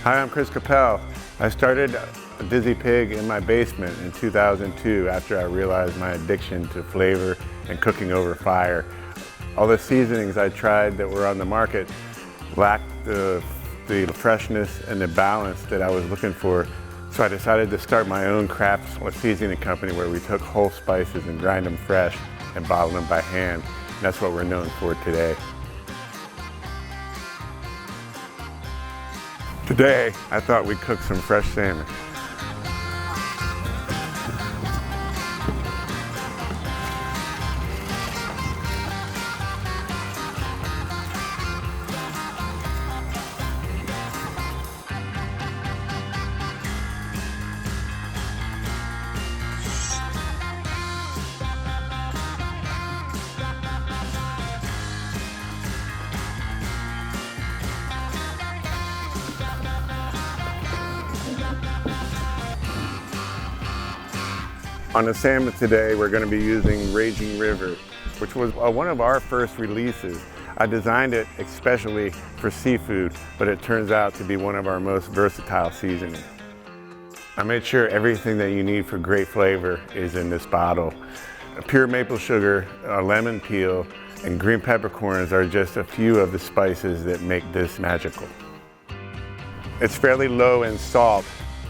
Hi, I'm Chris Capel. I started Dizzy Pig in my basement in 2002 after I realized my addiction to flavor and cooking over fire. All the seasonings I tried that were on the market lacked the freshness and the balance that I was looking for. So I decided to start my own craft seasoning company where we took whole spices and grind them fresh and bottle them by hand. And that's what we're known for today. Today, I thought we'd cook some fresh salmon. On the salmon today, we're going to be using Raging River, which was one of our first releases. I designed it especially for seafood, but it turns out to be one of our most versatile seasonings. I made sure everything that you need for great flavor is in this bottle. Pure maple sugar, a lemon peel, and green peppercorns are just a few of the spices that make this magical. It's fairly low in salt,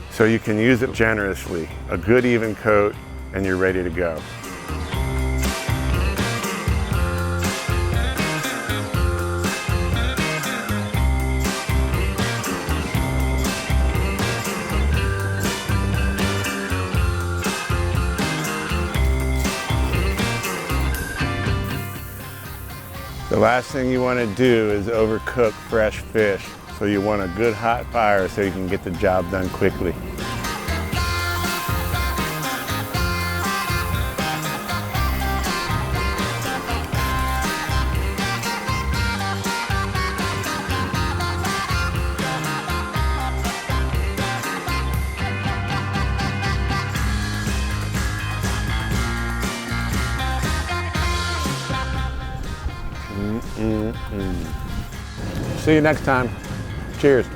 so you can use it generously. A good even coat, and you're ready to go. The last thing you want to do is overcook fresh fish. So you want a good hot fire so you can get the job done quickly. See you next time. Cheers.